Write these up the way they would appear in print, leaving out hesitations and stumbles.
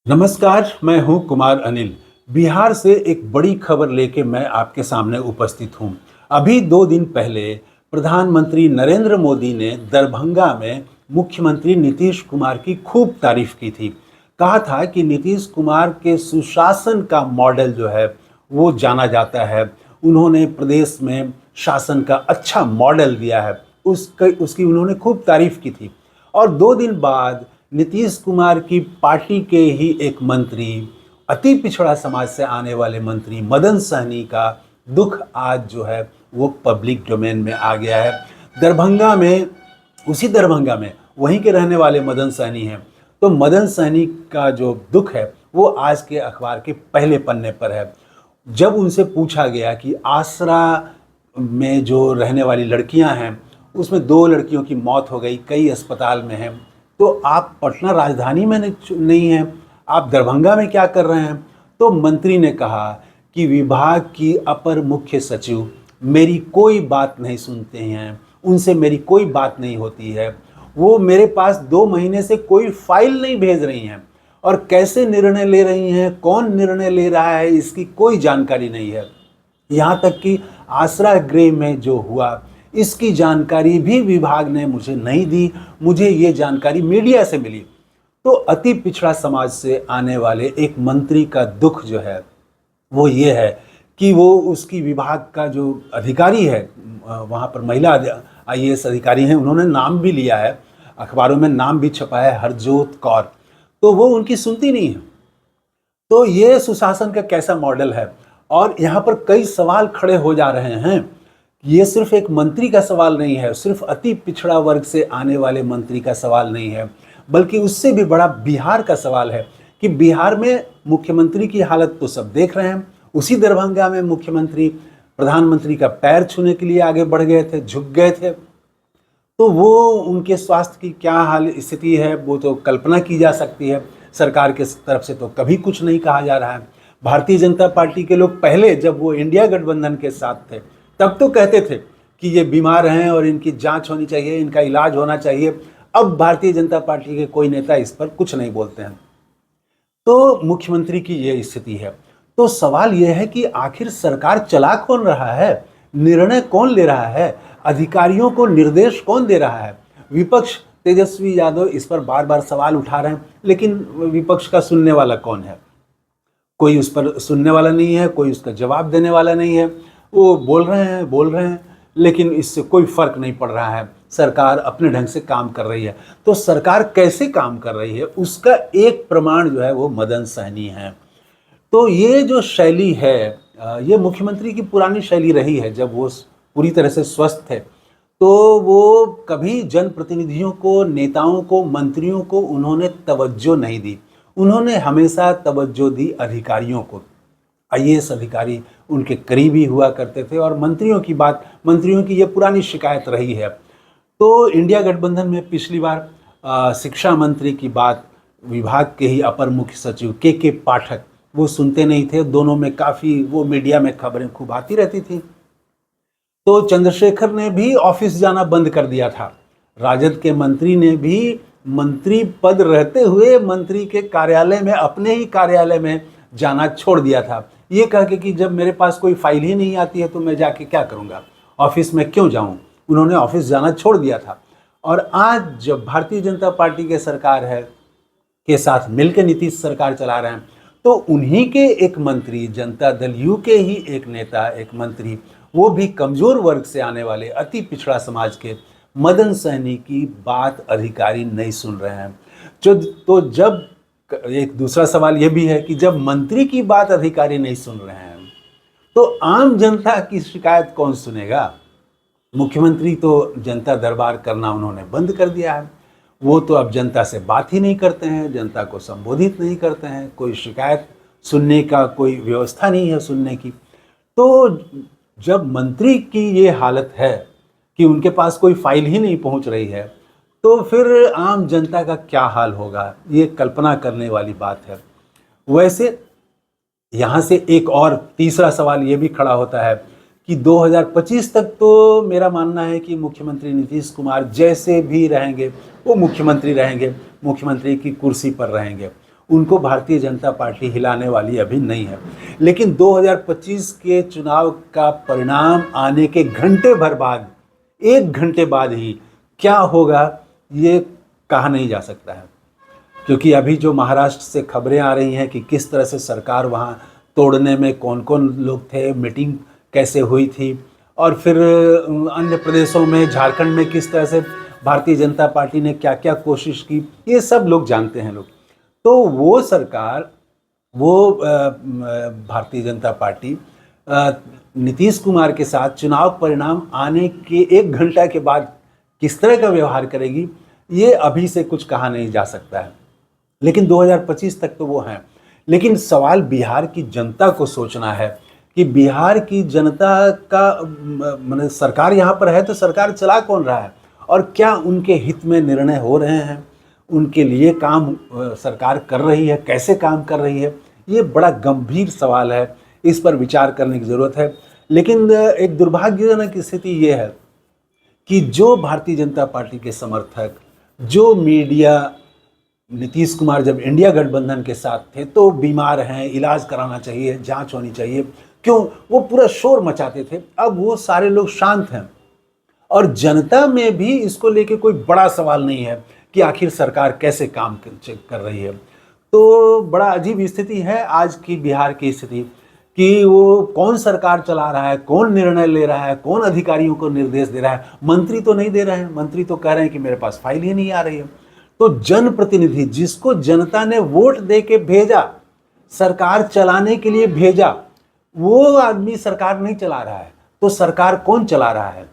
नमस्कार, मैं हूं कुमार अनिल। बिहार से एक बड़ी खबर लेके मैं आपके सामने उपस्थित हूं। अभी 2 दिन पहले प्रधानमंत्री नरेंद्र मोदी ने दरभंगा में मुख्यमंत्री नीतीश कुमार की खूब तारीफ की थी। कहा था कि नीतीश कुमार के सुशासन का मॉडल जो है वो जाना जाता है। उन्होंने प्रदेश में शासन का अच्छा मॉडल दिया है। उसकी उन्होंने खूब तारीफ की थी। और 2 दिन बाद नीतीश कुमार की पार्टी के ही एक मंत्री, अति पिछड़ा समाज से आने वाले मंत्री मदन सहनी का दुख आज जो है वो पब्लिक डोमेन में आ गया है। दरभंगा में, उसी दरभंगा में वहीं के रहने वाले मदन सहनी हैं। तो मदन सहनी का जो दुख है वो आज के अखबार के पहले पन्ने पर है। जब उनसे पूछा गया कि आसरा में जो रहने वाली लड़कियां हैं उसमें 2 लड़कियों की मौत हो गई, कई अस्पताल में हैं, तो आप पटना राजधानी में नहीं हैं, आप दरभंगा में क्या कर रहे हैं? तो मंत्री ने कहा कि विभाग की अपर मुख्य सचिव मेरी कोई बात नहीं सुनते हैं, उनसे मेरी कोई बात नहीं होती है, वो मेरे पास 2 महीने से कोई फाइल नहीं भेज रही हैं और कैसे निर्णय ले रही हैं, कौन निर्णय ले रहा है, इसकी कोई जानकारी नहीं है। यहाँ तक कि आसरा गृह में जो हुआ इसकी जानकारी भी विभाग ने मुझे नहीं दी, मुझे ये जानकारी मीडिया से मिली। तो अति पिछड़ा समाज से आने वाले एक मंत्री का दुख जो है वो ये है कि वो उसकी विभाग का जो अधिकारी है, वहाँ पर महिला आईएएस अधिकारी हैं, उन्होंने नाम भी लिया है, अखबारों में नाम भी छपा है, हरजोत कौर, तो वो उनकी सुनती नहीं है। तो ये सुशासन का कैसा मॉडल है? और यहाँ पर कई सवाल खड़े हो जा रहे हैं। ये सिर्फ एक मंत्री का सवाल नहीं है, सिर्फ अति पिछड़ा वर्ग से आने वाले मंत्री का सवाल नहीं है, बल्कि उससे भी बड़ा बिहार का सवाल है कि बिहार में मुख्यमंत्री की हालत तो सब देख रहे हैं। उसी दरभंगा में मुख्यमंत्री प्रधानमंत्री का पैर छूने के लिए आगे बढ़ गए थे, झुक गए थे। तो वो उनके स्वास्थ्य की क्या हाल स्थिति है वो तो कल्पना की जा सकती है। सरकार के तरफ से तो कभी कुछ नहीं कहा जा रहा है। भारतीय जनता पार्टी के लोग पहले, जब वो इंडिया गठबंधन के साथ थे, तब तो कहते थे कि ये बीमार हैं और इनकी जांच होनी चाहिए, इनका इलाज होना चाहिए। अब भारतीय जनता पार्टी के कोई नेता इस पर कुछ नहीं बोलते हैं। तो मुख्यमंत्री की ये स्थिति है। तो सवाल ये है कि आखिर सरकार चला कौन रहा है, निर्णय कौन ले रहा है, अधिकारियों को निर्देश कौन दे रहा है? विपक्ष तेजस्वी यादव इस पर बार बार सवाल उठा रहे हैं, लेकिन विपक्ष का सुनने वाला कौन है? कोई उस पर सुनने वाला नहीं है, कोई उसका जवाब देने वाला नहीं है। वो बोल रहे हैं, लेकिन इससे कोई फर्क नहीं पड़ रहा है। सरकार अपने ढंग से काम कर रही है। तो सरकार कैसे काम कर रही है उसका एक प्रमाण जो है वो मदन सहनी है। तो ये जो शैली है, ये मुख्यमंत्री की पुरानी शैली रही है। जब वो पूरी तरह से स्वस्थ थे तो वो कभी जनप्रतिनिधियों को, नेताओं को, मंत्रियों को उन्होंने तवज्जो नहीं दी। उन्होंने हमेशा तवज्जो दी अधिकारियों को। आईएएस अधिकारी उनके करीबी हुआ करते थे और मंत्रियों की ये पुरानी शिकायत रही है। तो इंडिया गठबंधन में पिछली बार शिक्षा मंत्री की बात विभाग के ही अपर मुख्य सचिव के पाठक वो सुनते नहीं थे। दोनों में काफ़ी वो मीडिया में खबरें खूब आती रहती थी। तो चंद्रशेखर ने भी ऑफिस जाना बंद कर दिया था। राजद के मंत्री ने भी मंत्री पद रहते हुए मंत्री के कार्यालय में, अपने ही कार्यालय में जाना छोड़ दिया था, ये कह के कि जब मेरे पास कोई फाइल ही नहीं आती है तो मैं जाके क्या करूँगा, ऑफिस में क्यों जाऊँ। उन्होंने ऑफिस जाना छोड़ दिया था। और आज जब भारतीय जनता पार्टी के सरकार है के साथ मिलकर नीतीश सरकार चला रहे हैं, तो उन्हीं के एक मंत्री, जनता दल यू के ही एक नेता, एक मंत्री, वो भी कमज़ोर वर्ग से आने वाले अति पिछड़ा समाज के मदन सहनी की बात अधिकारी नहीं सुन रहे हैं। तो जब एक दूसरा सवाल ये भी है कि जब मंत्री की बात अधिकारी नहीं सुन रहे हैं तो आम जनता की शिकायत कौन सुनेगा? मुख्यमंत्री तो जनता दरबार करना उन्होंने बंद कर दिया है। वो तो अब जनता से बात ही नहीं करते हैं, जनता को संबोधित नहीं करते हैं, कोई शिकायत सुनने का कोई व्यवस्था नहीं है सुनने की। तो जब मंत्री की ये हालत है कि उनके पास कोई फाइल ही नहीं पहुंच रही है, तो फिर आम जनता का क्या हाल होगा, ये कल्पना करने वाली बात है। वैसे यहाँ से एक और तीसरा सवाल ये भी खड़ा होता है कि 2025 तक तो मेरा मानना है कि मुख्यमंत्री नीतीश कुमार जैसे भी रहेंगे वो मुख्यमंत्री रहेंगे, मुख्यमंत्री की कुर्सी पर रहेंगे। उनको भारतीय जनता पार्टी हिलाने वाली अभी नहीं है। लेकिन 2025 के चुनाव का परिणाम आने के घंटे भर बाद, 1 घंटे बाद ही क्या होगा ये कहा नहीं जा सकता है। क्योंकि अभी जो महाराष्ट्र से खबरें आ रही हैं कि किस तरह से सरकार वहाँ तोड़ने में कौन कौन लोग थे, मीटिंग कैसे हुई थी, और फिर अन्य प्रदेशों में, झारखंड में किस तरह से भारतीय जनता पार्टी ने क्या क्या कोशिश की, ये सब लोग जानते हैं लोग। तो वो सरकार, वो भारतीय जनता पार्टी नीतीश कुमार के साथ चुनाव परिणाम आने के 1 घंटा के बाद किस तरह का व्यवहार करेगी, ये अभी से कुछ कहा नहीं जा सकता है। लेकिन 2025 तक तो वो हैं। लेकिन सवाल बिहार की जनता को सोचना है कि बिहार की जनता का माने सरकार यहाँ पर है तो सरकार चला कौन रहा है, और क्या उनके हित में निर्णय हो रहे हैं, उनके लिए काम सरकार कर रही है, कैसे काम कर रही है, ये बड़ा गंभीर सवाल है। इस पर विचार करने की ज़रूरत है। लेकिन एक दुर्भाग्यजनक स्थिति ये है कि जो भारतीय जनता पार्टी के समर्थक, जो मीडिया, नीतीश कुमार जब इंडिया गठबंधन के साथ थे तो बीमार हैं, इलाज कराना चाहिए, जांच होनी चाहिए, क्यों, वो पूरा शोर मचाते थे। अब वो सारे लोग शांत हैं और जनता में भी इसको लेके कोई बड़ा सवाल नहीं है कि आखिर सरकार कैसे काम कर रही है। तो बड़ा अजीब स्थिति है आज की बिहार की स्थिति कि वो कौन सरकार चला रहा है, कौन निर्णय ले रहा है, कौन अधिकारियों को निर्देश दे रहा है। मंत्री तो नहीं दे रहे हैं, मंत्री तो कह रहे हैं कि मेरे पास फाइल ही नहीं आ रही है। तो जनप्रतिनिधि, जिसको जनता ने वोट दे के भेजा, सरकार चलाने के लिए भेजा, वो आदमी सरकार नहीं चला रहा है, तो सरकार कौन चला रहा है?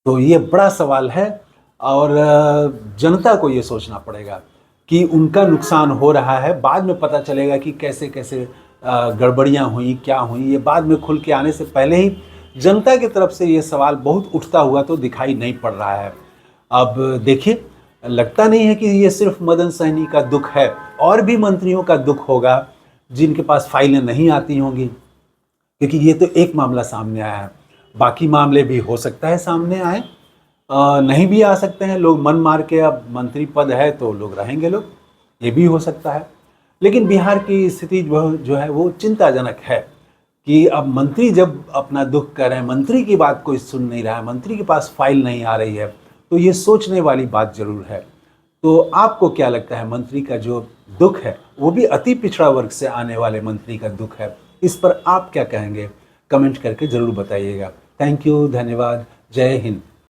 तो ये बड़ा सवाल है और जनता को ये सोचना पड़ेगा कि उनका नुकसान हो रहा है। बाद में पता चलेगा कि कैसे कैसे गड़बड़ियाँ हुई, क्या हुई, ये बाद में खुल के आने से पहले ही जनता की तरफ से ये सवाल बहुत उठता हुआ तो दिखाई नहीं पड़ रहा है। अब देखिए, लगता नहीं है कि ये सिर्फ मदन सहनी का दुख है, और भी मंत्रियों का दुख होगा जिनके पास फाइलें नहीं आती होंगी, क्योंकि ये तो एक मामला सामने आया है, बाकी मामले भी हो सकता है सामने आए, नहीं भी आ सकते हैं। लोग मन मार के, अब मंत्री पद है तो लोग रहेंगे लोग, ये भी हो सकता है। लेकिन बिहार की स्थिति जो है वो चिंताजनक है कि अब मंत्री जब अपना दुख कर रहे हैं, मंत्री की बात कोई सुन नहीं रहा है, मंत्री के पास फाइल नहीं आ रही है, तो ये सोचने वाली बात जरूर है। तो आपको क्या लगता है, मंत्री का जो दुख है वो भी अति पिछड़ा वर्ग से आने वाले मंत्री का दुख है, इस पर आप क्या कहेंगे? कमेंट करके ज़रूर बताइएगा। थैंक यू, धन्यवाद, जय हिंद।